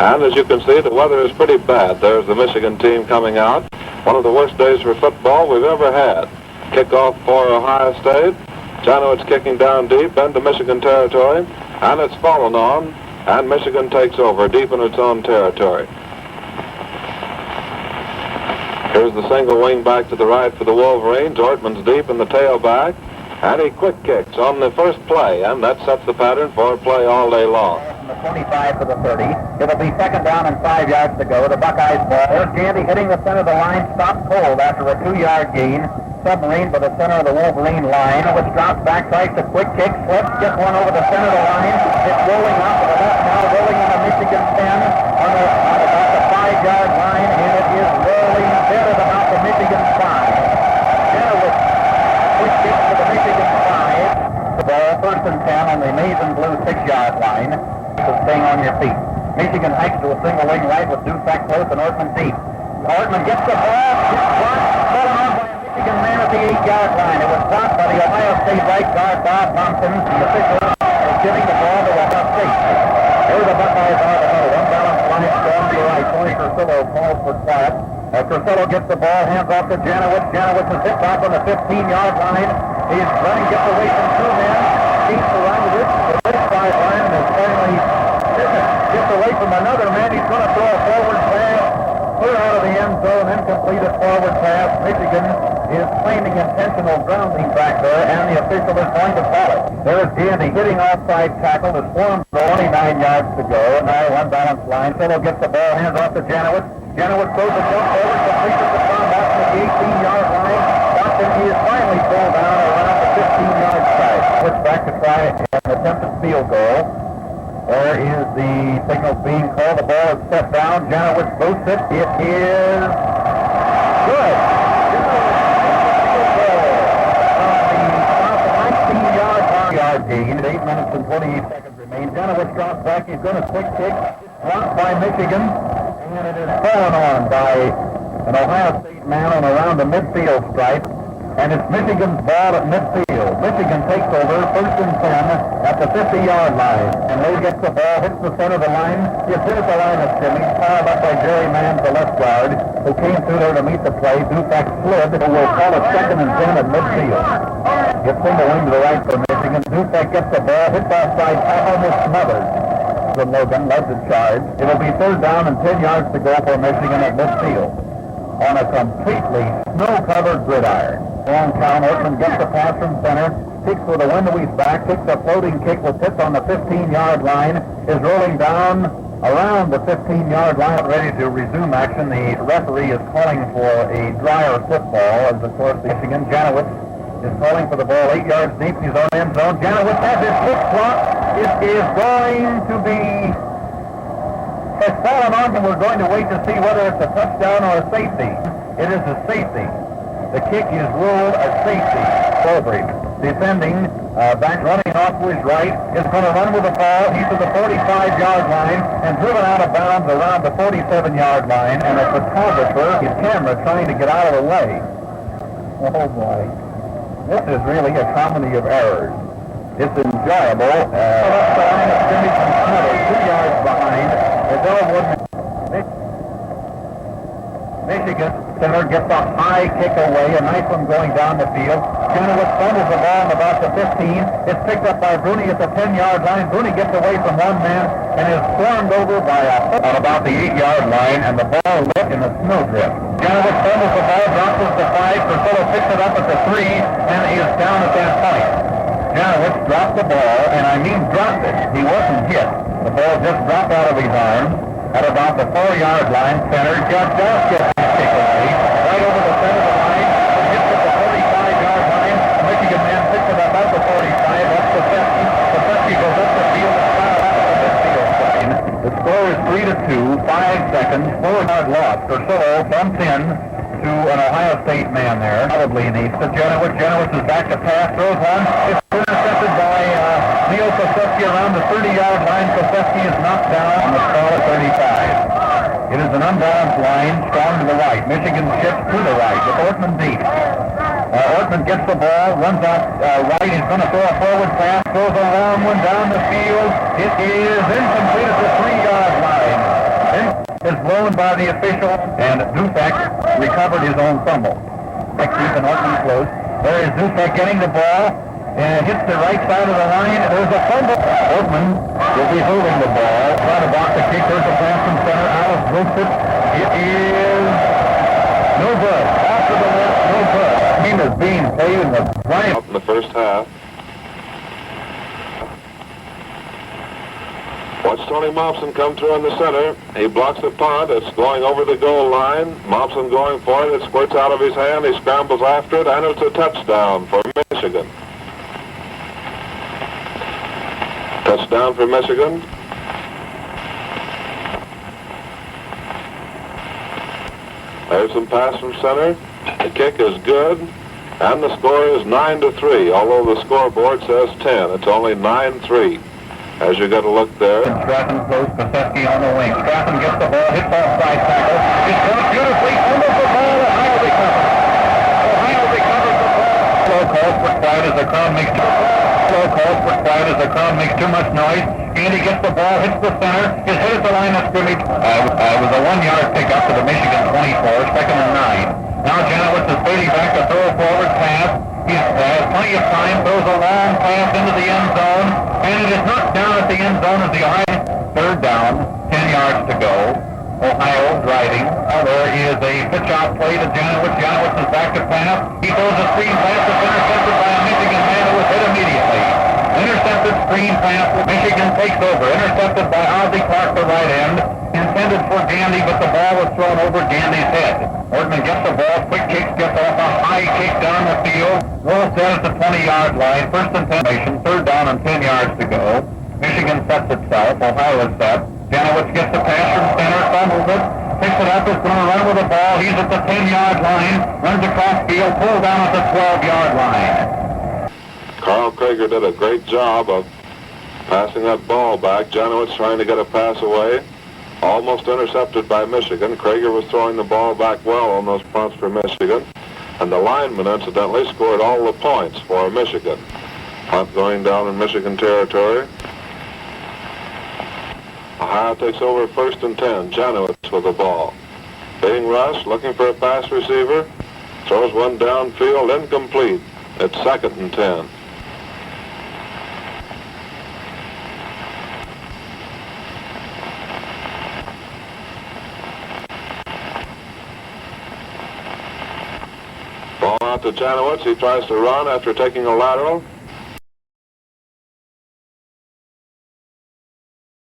And as you can see, the weather is pretty bad. There's the Michigan team coming out. One of the worst days for football we've ever had. Kickoff for Ohio State. Janowitz kicking down deep into Michigan territory, and it's fallen on, and Michigan takes over deep in its own territory. Here's the single wing back to the right for the Wolverines. Ortman's deep in the tailback, and he quick kicks on the first play, and that sets the pattern for play all day long. From the 25 to the 30. It'll be second down and 5 yards to go. The Buckeyes ball. There's Gandy hitting the center of the line, stopped cold after a 2-yard gain. Submarine by the center of the Wolverine line, which drops back, tries to quick kick, slips, gets one over the center of the line. It's rolling out to the left now, rolling on the Michigan 10 on about the 5-yard line, and it is rolling dead at about the Michigan 5. Janowitz quick kick to the Michigan 5. The ball first and 10 on the maize and blue 6-yard line. So staying on your feet. Michigan hikes to a single wing right with Dufac close and Ortman deep. Ortman gets the ball, gets blocked, falling on by a Michigan man at the 8-yard line. It was blocked by the Ohio State right guard, Bob Thompson. The official is giving the ball to Ohio State. Here the Buckeyes are to go. One balance line strong to the right. Tony Cursillo calls for quiet. Cursillo gets the ball, hands off to Janowitz. Janowitz is hit back on the 15-yard line. He's running, gets away from 2 men. Keeps around the 5-line and is finally gets away from another man. He's going to throw a forward pass. Clear out of the end zone, incompleted forward pass. Michigan is claiming intentional grounding back there, and the official is going to call it. There's Gandy hitting offside tackle. It's formed 29 yards to go. Now one balance line. Solo gets the ball, hands off to Janowitz. Janowitz throws the jump forward, completes it to Tom Watson at the 18-yard line. Watson is finally pulled down around the 15-yard side. Switch back to try an attempted field goal. There is the signal being called. The ball is set down. Janowitz boosts it. It is good. From the 19-yard gain. 8 minutes and 28 seconds remain. Janowitz drops back. He's going to quick kick. Blocked by Michigan. And it is fallen on by an Ohio State man on around the midfield stripe. And it's Michigan's ball at midfield. Michigan takes over, first and 10 at the 50-yard line. And Lee gets the ball, hits the center of the line. Gets hit at the line of scrimmage, fouled up by Jerry Mann, the left guard, who came through there to meet the play. Dufac slid, who will call it second and 10 at midfield. Gets single wing to the right for Michigan. Dufac gets the ball, hits outside tackle, and is smothered. So Logan led the charge. It'll be third down and 10 yards to go for Michigan at midfield on a completely snow-covered gridiron. Long count, Ortman gets the pass from center, kicks with a wind to his back, kicks a floating kick with hits on the 15-yard line, is rolling down around the 15-yard line, ready to resume action. The referee is calling for a drier football, as of course Michigan. Janowitz is calling for the ball 8 yards deep in his own end zone. Janowitz has his foot clock. It is going to be... It's fallen on, and we're going to wait to see whether it's a touchdown or a safety. It is a safety. The kick is ruled a safety. Wolverine defending, back running off to his right, is going to run with the ball. He's to the 45-yard line and driven out of bounds around the 47-yard line, and a photographer, his camera, trying to get out of the way. Oh, boy. This is really a comedy of errors. It's enjoyable. Up the line of scrimmage and smothered, 2 yards behind. Michigan center gets a high kick away, a nice one going down the field. Janowitz fumbles the ball on about the 15. It's picked up by Bruni at the 10-yard line. Bruni gets away from one man and is swarmed over by on about the 8-yard line, and the ball lit in a snowdrift. Janowitz fumbles the ball, drops it to 5. Priscilla picks it up at the 3 and is down at that point. Janowitz dropped the ball, and I mean dropped it. He wasn't hit. The ball just dropped out of his arms at about the 4-yard line. Center Judge Doss gets his kick away right over the center of the line. It hits at the 45-yard line. The Michigan man picks it up at the 45. That's the 50. The 50 goes up the field and fouled out of the midfield line. The score is 3-2. 5 seconds. 4-yard loss. Cursillo bumps in to an Ohio State man there. Probably needs to Janowitz. Janowitz is back to pass. Throws one. It's intercepted by Neil Kosefsky around the 30-yard line. Kosefsky is knocked down on the stall at 35. It is an unbalanced line, strong to the right. Michigan shifts to the right with Ortman deep. Ortman gets the ball, runs out right. He's going to throw a forward pass, throws a long one down the field. It is incomplete at the 3-yard line. is blown by the official, and Zufek recovered his own fumble. Next and Ortman close. There is Zufek getting the ball, and hits the right side of the line. There's a fumble. Ortman will be holding the ball. Trying to block the kick. There's a pass from center. Alice ropes it. It is no good. After the left, no good. The game is being played in the right. Up in the first half. Watch Tony Mopson come through in the center. He blocks the punt. It's going over the goal line. Mopson going for it. It squirts out of his hand. He scrambles after it, and it's a touchdown for Michigan. Touchdown for Michigan. There's some pass from center. The kick is good, and the score is 9-3. Although the scoreboard says 10, it's only 9-3. As you got to look there. Stratton close, Koseski on the wing. Stratton gets the ball, hits offside tackle. He's caught beautifully, fumbles the ball. Ohio recovers. Ohio recovers the ball. Slow calls for quiet as the crowd makes too much noise. Andy gets the ball, hits the center, is hit at the line of scrimmage. It was a 1-yard pickup to the Michigan 24, second and 9. Now Janowitz is fading back to throw a forward pass. He has plenty of time, throws a long pass into the end zone, and it is knocked down at the end zone as the Ohio third down, 10 yards to go. Ohio driving. There is a pitch-out play to Janowitz. Janowitz is back to pass. He throws a screen pass that's intercepted by a Michigan man who was hit immediately. Intercepted screen pass. Michigan takes over. Intercepted by Ozzie Clark, the right end. Intended for Gandy, but the ball was thrown over Gandy's head. Ortman gets the ball. Quick kick, gets off a high kick down the field. Rolls down at the 20-yard line. First and 10. Third down and 10 yards to go. Michigan sets itself. Ohio is set. Janowitz gets the pass from center, fumbles it, picks it up, is going to run with the ball. He's at the 10-yard line, runs across field, pulled down at the 12-yard line. Carl Krager did a great job of passing that ball back. Janowitz trying to get a pass away. Almost intercepted by Michigan. Krager was throwing the ball back well on those punts for Michigan. And the lineman, incidentally, scored all the points for Michigan. Punt going down in Michigan territory. Ohio takes over first and 10. Janowitz with the ball. Being rushed, looking for a pass receiver. Throws one downfield, incomplete. It's second and 10. Ball out to Janowitz. He tries to run after taking a lateral.